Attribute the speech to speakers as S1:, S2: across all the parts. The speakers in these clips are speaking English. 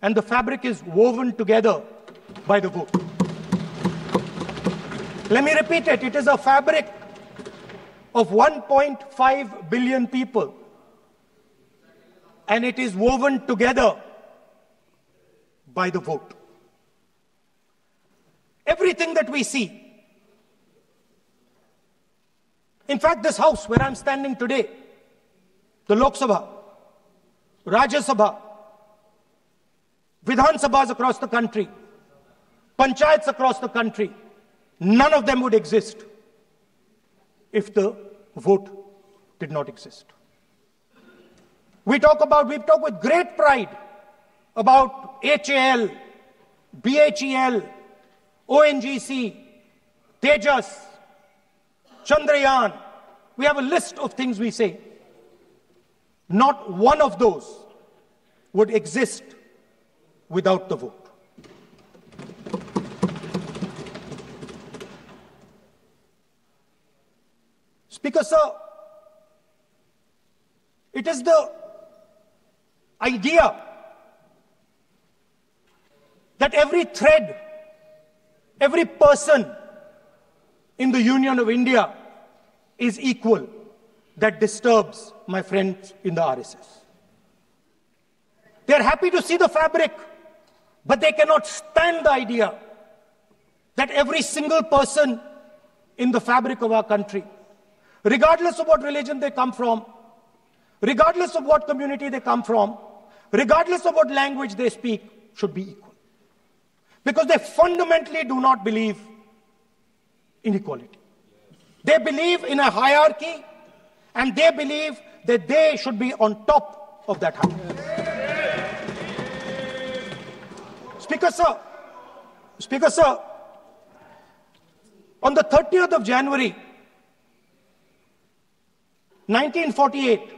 S1: and the fabric is woven together by the vote. Let me repeat it. It is a fabric of 1.5 billion people, and it is woven together by the vote. Everything that we see, in fact, this house where I'm standing today, the Loksabha, Rajya Sabha, Vidhan Sabhas across the country, Panchayats across the country, none of them would exist if the vote did not exist. We talk with great pride about HAL, BHEL, ONGC, Tejas, Chandrayaan. We have a list of things we say. Not one of those would exist without the vote. Speaker, sir, it is the idea that every thread, every person in the Union of India is equal that disturbs my friends in the RSS. They are happy to see the fabric, but they cannot stand the idea that every single person in the fabric of our country, regardless of what religion they come from, regardless of what community they come from, regardless of what language they speak, should be equal. Because they fundamentally do not believe in equality. They believe in a hierarchy, and they believe that they should be on top of that hierarchy. Speaker, sir, on the 30th of January, 1948,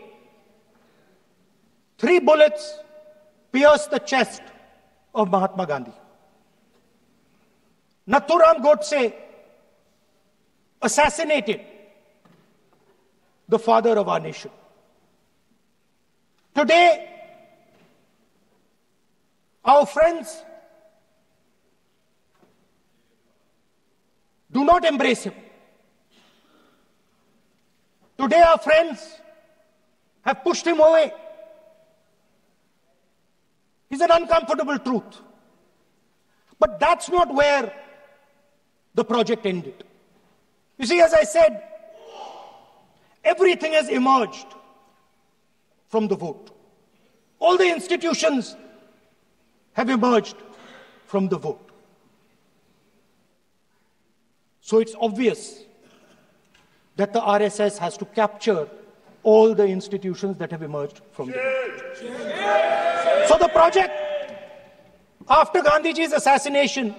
S1: 3 bullets pierced the chest of Mahatma Gandhi. Nathuram Godse assassinated the father of our nation. Today, our friends do not embrace him. Today, our friends have pushed him away. It's an uncomfortable truth. But that's not where the project ended. You see, as I said, everything has emerged from the vote. All the institutions have emerged from the vote. So it's obvious that the RSS has to capture all the institutions that have emerged from the vote. So the project, after Gandhiji's assassination,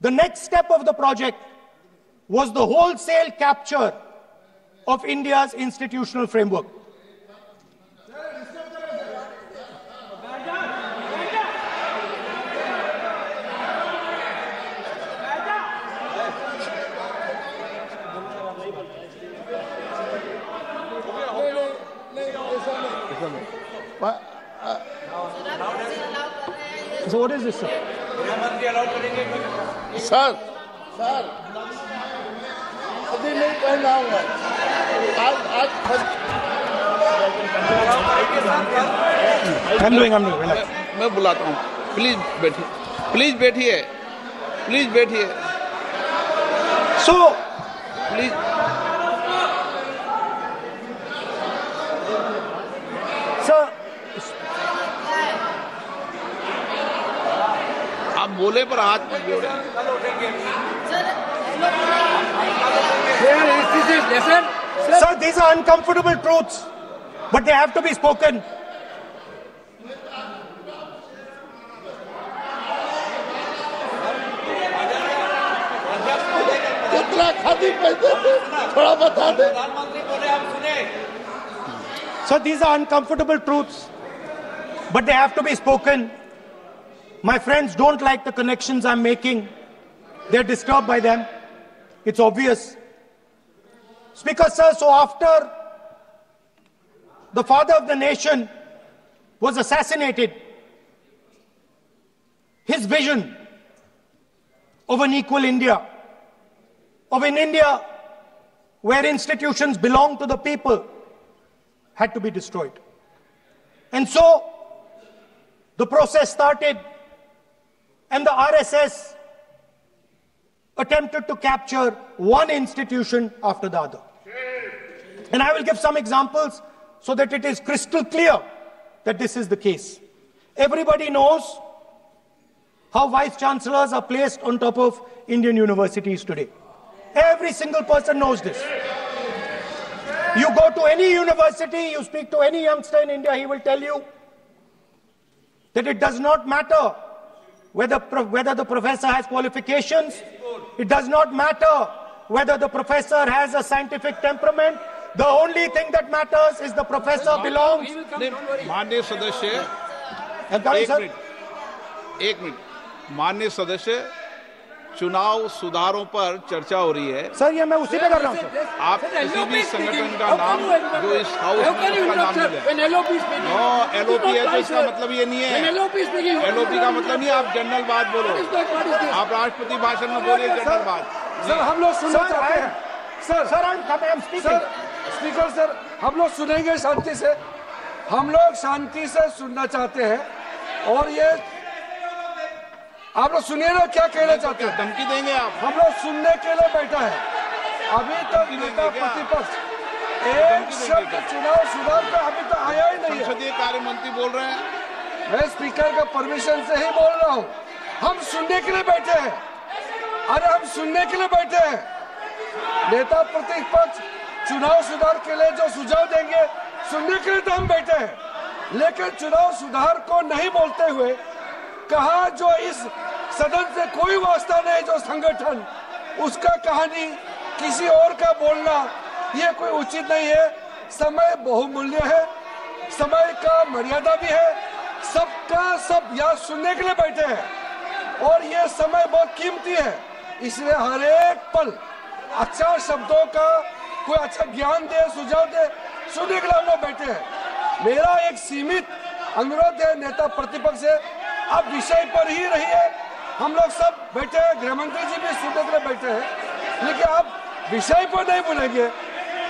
S1: the next step of the project was the wholesale capture of India's institutional framework. So what is this, sir?
S2: Sir, अभी नहीं पढ़ना होगा आज
S1: I'm doing relax.
S2: मैं बुलाता हूँ please बैठिए
S1: So
S2: please
S1: sir,
S2: आप बोले पर हाथ मत जोड़े
S1: Sir, these are uncomfortable truths, but they have to be spoken. So these are uncomfortable truths, but they have to be spoken. My friends don't like the connections I'm making. They're disturbed by them. It's obvious. Speaker, sir, so after the father of the nation was assassinated his vision of an equal India, of an India where institutions belong to the people, had to be destroyed. And so the process started, and the RSS attempted to capture one institution after the other. And I will give some examples so that it is crystal clear that this is the case. Everybody knows how vice chancellors are placed on top of Indian universities today. Every single person knows this. You go to any university, you speak to any youngster in India, he will tell you that it does not matter whether the professor has qualifications, it does not matter whether the professor has a scientific temperament. The only thing that matters is the professor belongs.
S2: माननीय सदस्य, एक minute, माननीय सदस्य, चुनाव सुधारों पर चर्चा हो रही है।
S1: सर ये मैं उसी पे कर रहा हूँ सर।
S2: आप किसी भी संगठन का नाम जो इस हाउस में उसका नाम ले लें। एलओपी है तो इसका मतलब ये नहीं है। एलओपी का मतलब नहीं, आप जनरल बात बोलो। आप राष्ट्रपति भाषण में बोलिए जनरल बात।
S3: सर हम लोग सुनना चाहते हैं। सर स्पीकर सर, हम लोग सुनेंगे शांति से। हम लोग शांति से सुनना चाहते हैं और ये आप लोग सुनिए ना क्या कहना चाहते हैं।
S2: धमकी देंगे आप?
S3: हम लोग सुनने के लिए बैठा है। अभी तक नेता प्रतिपक्ष एक शब्द चुनाव सुधार का अभी तक आया ही नहीं है।
S2: संसदीय कार्य मंत्री बोल रहे हैं।
S3: मैं स्पीकर का परमिशन से ही बोल रहा हूँ। हम सुनने के लिए बैठे हैं। अरे हम सुनने के लिए बैठे हैं। नेता प्रतिपक्ष चुनाव सुधार के लिए जो सुझाव देंगे सुनने के लिए तो हम बैठे हैं, लेकिन चुनाव सुधार को नहीं बोलते हुए कहा जो इस सदन से कोई वास्ता नहीं, जो संगठन उसका कहानी किसी और का बोलना ये कोई उचित नहीं है। समय बहुमूल्य है, समय का मर्यादा भी है, सबका सब यहाँ सुनने के लिए बैठे हैं और ये समय बहुत कीमती है। इसलिए हर एक पल अच्छा शब्दों का कोई अच्छा ज्ञान दे, सुझाव दे, सुनने के लिए हम लोग बैठे हैं। मेरा एक सीमित अनुरोध है नेता प्रतिपक्ष से, आप विषय पर ही रहिए। हम लोग सब बैठे हैं, गृह मंत्री जी भी सुनने के लिए बैठे हैं, लेकिन आप विषय पर नहीं बोलेंगे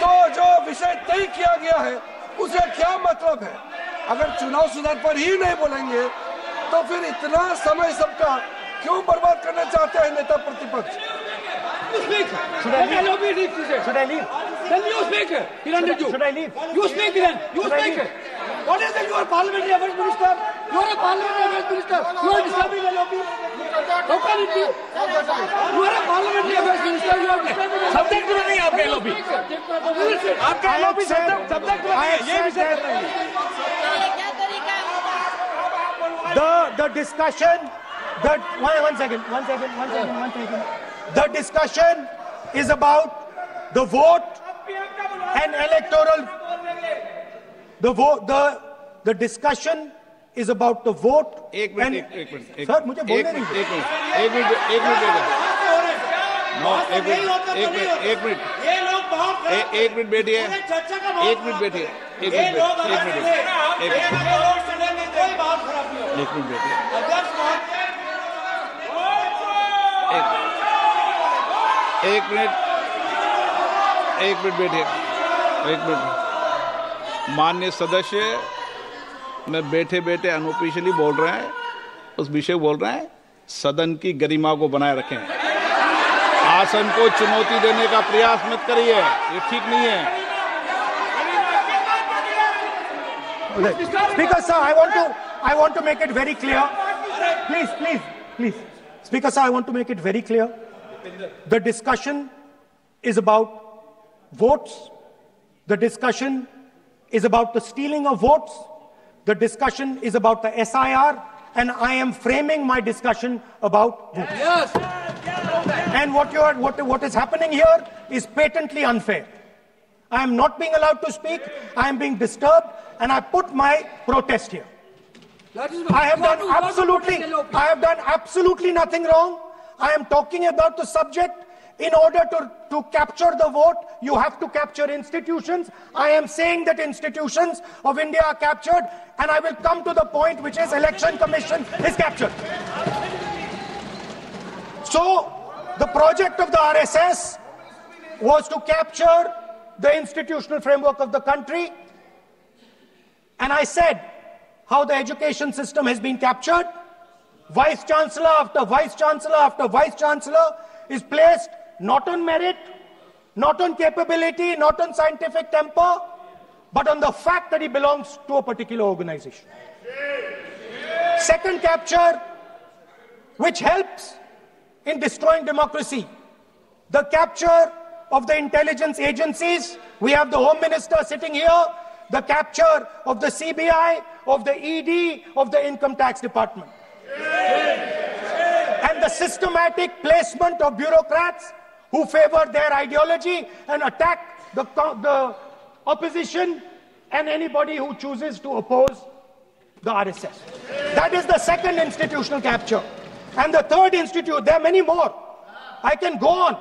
S3: तो जो विषय तय किया गया है उसका क्या मतलब है। अगर चुनाव सुधार पर ही नहीं बोलेंगे तो फिर इतना समय सबका क्यों बर्बाद करना चाहते हैं नेता प्रतिपक्ष।
S4: Should I leave? Then you speak. He wanted you.
S1: Should I leave?
S4: You speak then. You speak. What is it? You are parliamentary affairs minister. You are a parliamentary affairs minister. You are disturbing the lobby. How can it be? You are a parliamentary affairs minister. You are disturbing the lobby.
S1: Subject में नहीं आपके lobby.
S4: आपका lobby subject में नहीं है. ये विषय कर रही है.
S1: The discussion. One second. The discussion is about the vote and electoral. The discussion is about the vote.
S2: एक मिनट
S1: सर मुझे बोलने नहीं दीजिए।
S2: एक मिनट बैठिए। एक मिनट बैठिए। माननीय सदस्य में बैठे बैठे अनऑफिशियली बोल रहे हैं, उस विषय बोल रहे हैं। सदन की गरिमा को बनाए रखें। आसन को चुनौती देने का प्रयास मत करिए, ये ठीक नहीं है।
S1: Speaker sir, I want to make it very clear. Please. Speaker sir, I want to make it very clear. The discussion is about votes. The discussion is about the stealing of votes. The discussion is about the SIR, and I am framing my discussion about votes.
S4: Yes.
S1: And what is happening here is patently unfair. I am not being allowed to speak. I am being disturbed, and I put my protest here. I have done absolutely nothing wrong. I am talking about the subject. In order to capture the vote, you have to capture institutions. I am saying that institutions of India are captured, and I will come to the point which is Election Commission is captured. So the project of the RSS was to capture the institutional framework of the country. And I said how the education system has been captured. Vice Chancellor after Vice Chancellor after Vice Chancellor is placed not on merit, not on capability, not on scientific temper, but on the fact that he belongs to a particular organization. Second capture, which helps in destroying democracy, the capture of the intelligence agencies. We have the Home Minister sitting here, the capture of the CBI, of the ED, of the Income Tax Department. And the systematic placement of bureaucrats who favor their ideology and attack the opposition and anybody who chooses to oppose the RSS. That is the second institutional capture. And the third there are many more. I can go on.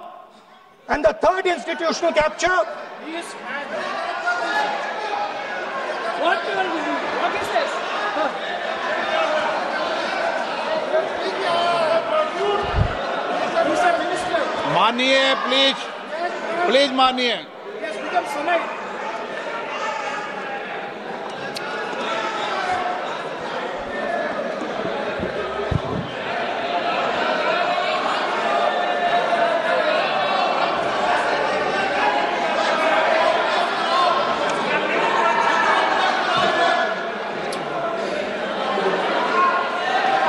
S1: And the third institutional capture.
S4: What is this? Mr. Minister.
S2: मानिए please मानिए.
S4: It has become solid.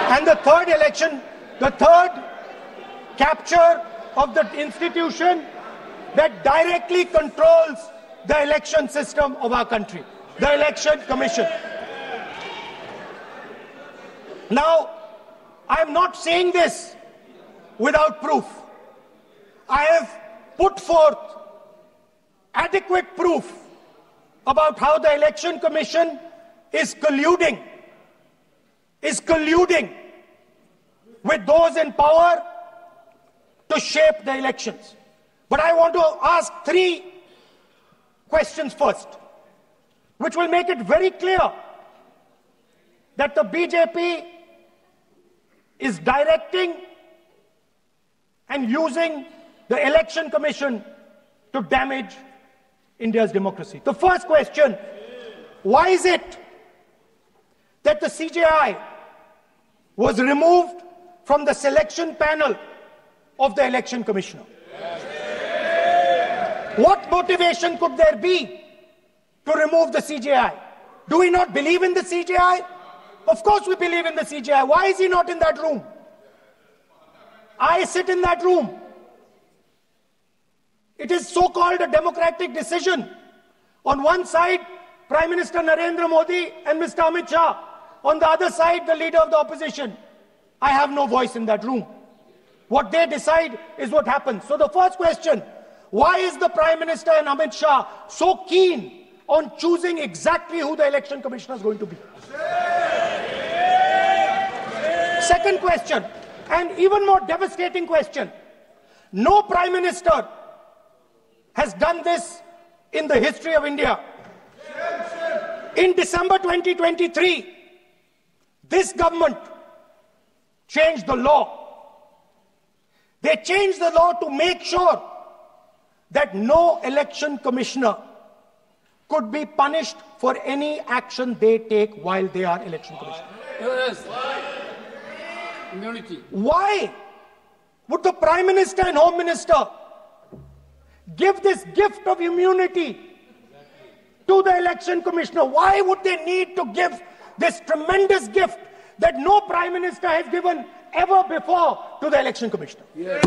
S1: And the third election, the third capture of the institution that directly controls the election system of our country, the Election Commission. Now, I am not saying this without proof. I have put forth adequate proof about how the Election Commission is colluding with those in power to shape the elections. But I want to ask three questions first, which will make it very clear that the BJP is directing and using the Election Commission to damage India's democracy. The first question, why is it that the CJI was removed from the selection panel of the Election Commissioner? What motivation could there be to remove the CJI? Do we not believe in the CJI? Of course we believe in the CJI. Why is he not in that room? I sit in that room. It is so-called a democratic decision. On one side, Prime Minister Narendra Modi and Mr. Amit Shah. On the other side, the leader of the opposition. I have no voice in that room. What they decide is what happens. So the first question, why is the Prime Minister and Amit Shah so keen on choosing exactly who the Election Commissioner is going to be? Second question, and even more devastating question, no Prime Minister has done this in the history of India. In December 2023, this government changed the law. They changed the law to make sure that no election commissioner could be punished for any action they take while they are election commissioner.
S4: Yes. Immunity.
S1: Why would the Prime Minister and Home Minister give this gift of immunity to the election commissioner? Why would they need to give this tremendous gift that no Prime Minister has given ever before to the election commissioner?
S4: Yes.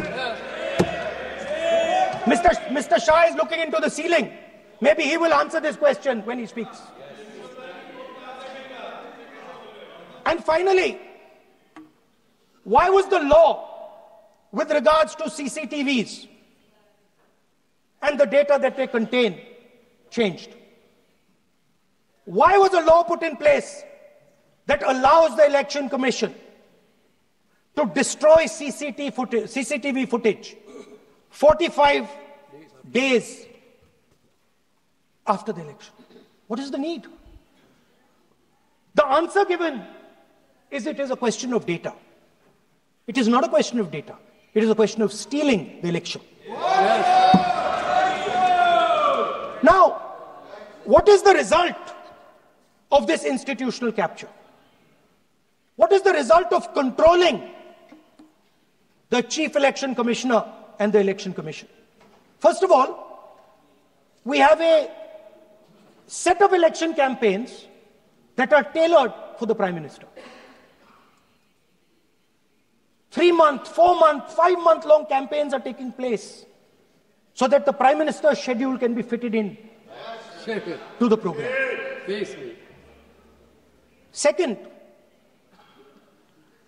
S1: Mr. Shah is looking into the ceiling. Maybe he will answer this question when he speaks. And finally, why was the law with regards to CCTVs and the data that they contain changed? Why was a law put in place that allows the Election Commission to destroy CCTV footage 45 days after the election? What is the need? The answer given is it is a question of data. It is not a question of data. It is a question of stealing the election. Now, what is the result of this institutional capture? What is the result of controlling the Chief Election Commissioner and the Election Commission? First of all, we have a set of election campaigns that are tailored for the Prime Minister. 3-month, 4-month, 5-month long campaigns are taking place so that the Prime Minister's schedule can be fitted in to the program. Second,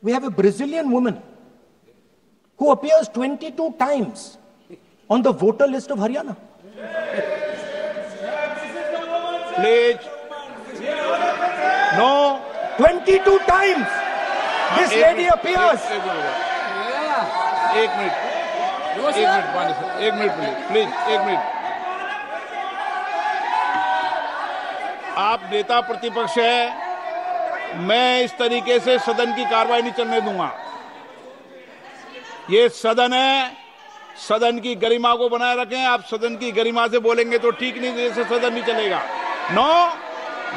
S1: we have a Brazilian woman who appears 22 times on the voter list of Haryana.
S2: Please. No.
S1: 22 times this lady appears.
S2: एक minute please एक minute. आप नेता प्रतिपक्ष है, मैं इस तरीके से सदन की कार्रवाई नहीं चलने दूंगा. ये सदन है, सदन की गरिमा को बनाए रखें. आप सदन की गरिमा से बोलेंगे तो ठीक नहीं, जैसे सदन नहीं चलेगा. नो,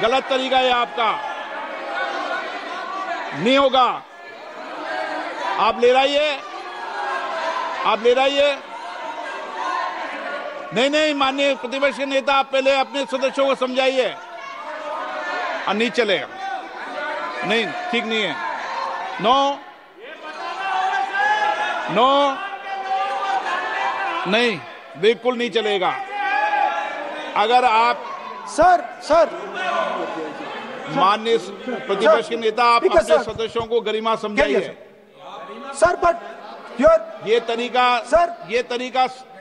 S2: गलत तरीका है आपका, नहीं होगा. आप ले रहिए, नहीं, माननीय प्रतिपक्ष के नेता, आप पहले अपने सदस्यों को समझाइए. नहीं चलेगा, नहीं, ठीक नहीं है. नो, नहीं, बिल्कुल नहीं चलेगा. अगर आप
S1: सर
S2: माननीय प्रतिपक्ष के नेता, आप अपने सदस्यों को गरिमा समझाइए.
S1: सर, बट
S2: ये तरीका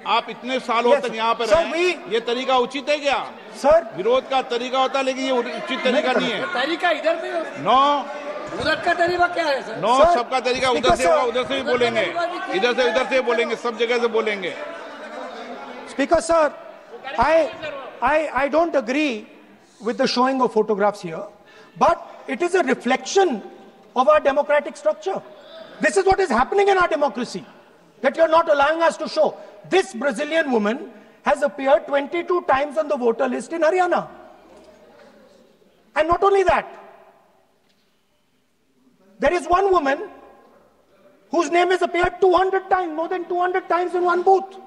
S2: आप इतने सालों तक यहाँ पर रहे, ये तरीका उचित है क्या?
S1: सर,
S2: विरोध का तरीका होता है, लेकिन ये उचित तरीका नहीं है.
S4: तरीका इधर पे
S2: नो,
S4: उधर का तरीका क्या है सर?
S2: नो, सबका तरीका उधर से होगा, उधर से भी बोलेंगे, इधर से बोलेंगे, सब जगह से बोलेंगे.
S1: Speaker sir, I don't agree with the showing of photographs here, but it is a reflection of our democratic structure. This is what is happening in our democracy, that you're not allowing us to show. This Brazilian woman has appeared 22 times on the voter list in Haryana. And not only that, there is one woman whose name has appeared 200 times, more than 200 times in one booth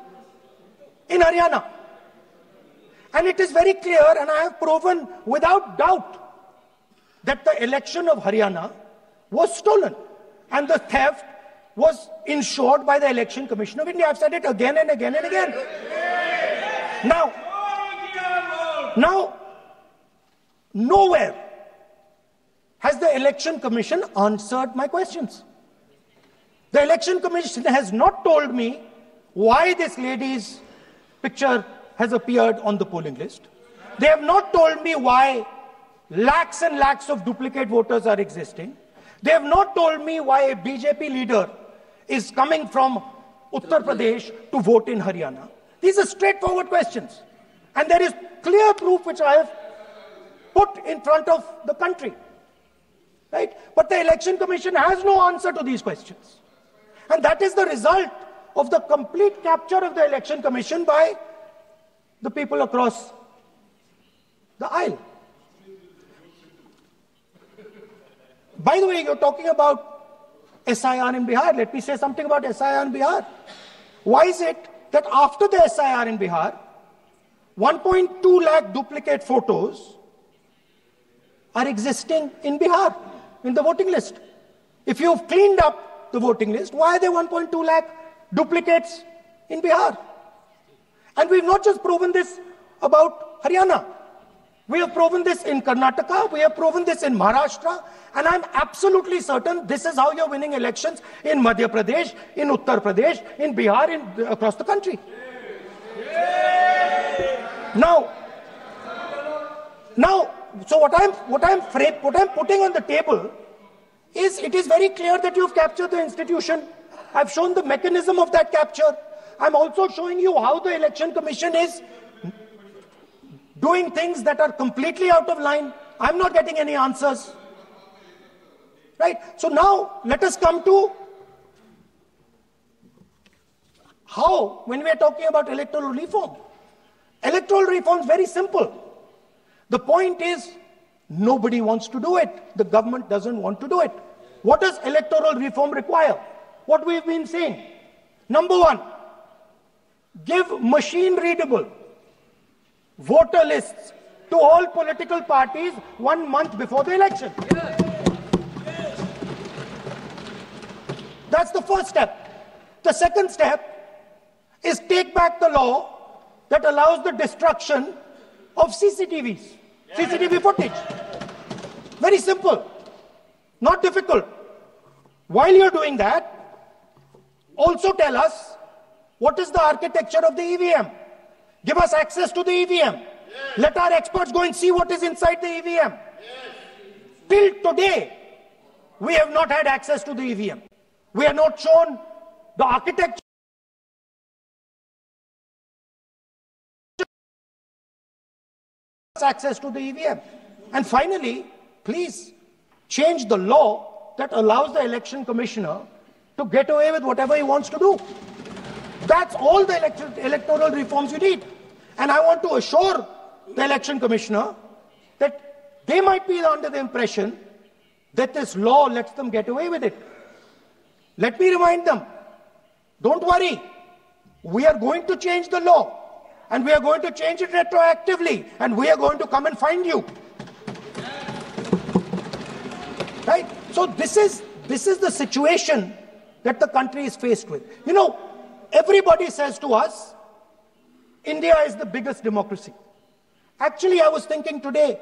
S1: in Haryana. And it is very clear, and I have proven without doubt, that the election of Haryana was stolen. And the theft was ensured by the Election Commission of India. I've said it again and again and again. Now, nowhere has the Election Commission answered my questions. The Election Commission has not told me why this lady's picture has appeared on the polling list. They have not told me why lakhs and lakhs of duplicate voters are existing. They have not told me why a BJP leader is coming from Uttar Pradesh to vote in Haryana. These are straightforward questions. And there is clear proof which I have put in front of the country. Right? But the Election Commission has no answer to these questions. And that is the result of the complete capture of the Election Commission by the people across the aisle. By the way, you're talking about SIR in Bihar. Let me say something about SIR in Bihar. Why is it that after the SIR in Bihar, 1.2 lakh duplicate photos are existing in Bihar, in the voting list? If you've cleaned up the voting list, why are there 1.2 lakh duplicates in Bihar? And we've not just proven this about Haryana. We have proven this in Karnataka, we have proven this in Maharashtra, and I'm absolutely certain this is how you're winning elections in Madhya Pradesh, in Uttar Pradesh, in Bihar, across the country. Now, so what I'm putting on the table is, it is very clear that you've captured the institution. I've shown the mechanism of that capture. I'm also showing you how the Election Commission is doing things that are completely out of line. I'm not getting any answers. Right? So now, let us come to How? When we are talking about electoral reform. Electoral reform is very simple. The point is, nobody wants to do it. The government doesn't want to do it. What does electoral reform require? What we've been saying. Number one, give machine-readable voter lists to all political parties 1 month before the election. That's the first step. The second step is take back the law that allows the destruction of CCTV footage. Very simple, not difficult. While you're doing that, also tell us what is the architecture of the EVM. Give us access to the EVM. Let our experts go and see what is inside the EVM. Till today, we have not had access to the EVM. We are not shown the architecture. Access to the EVM. And finally, please change the law that allows the election commissioner to get away with whatever he wants to do. That's all the electoral reforms you need. And I want to assure the election commissioner that they might be under the impression that this law lets them get away with it. Let me remind them, don't worry, we are going to change the law. And we are going to change it retroactively. And we are going to come and find you. Right? So this is the situation that the country is faced with. You know, everybody says to us, India is the biggest democracy. Actually, I was thinking today,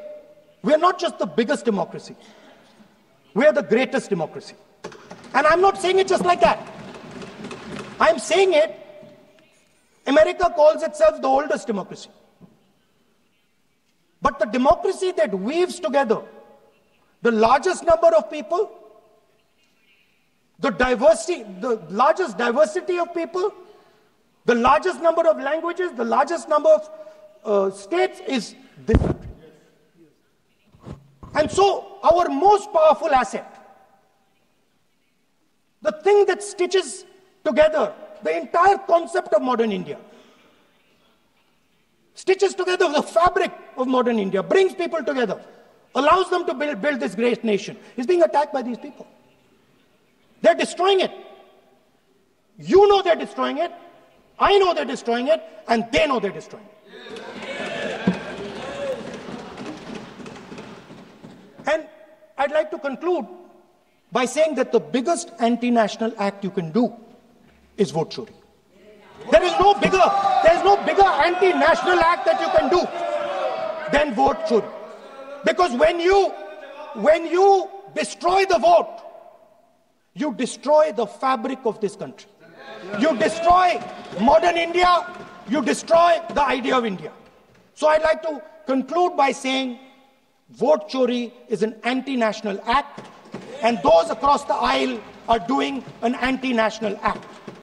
S1: we are not just the biggest democracy. We are the greatest democracy. And I'm not saying it just like that. I'm saying it, America calls itself the oldest democracy. But the democracy that weaves together the largest number of people, the largest diversity of people, the largest number of languages, the largest number of states is this country. And so our most powerful asset, the thing that stitches together the entire concept of modern India, stitches together the fabric of modern India, brings people together, allows them to build this great nation, is being attacked by these people. They're destroying it. You know they're destroying it, I know they're destroying it, and they know they're destroying it. And I'd like to conclude by saying that the biggest anti-national act you can do is vote chori. There is no bigger anti-national act that you can do than vote chori. Because when you destroy the vote, you destroy the fabric of this country. You destroy modern India, you destroy the idea of India. So I'd like to conclude by saying vote chori is an anti-national act, and those across the aisle are doing an anti-national act.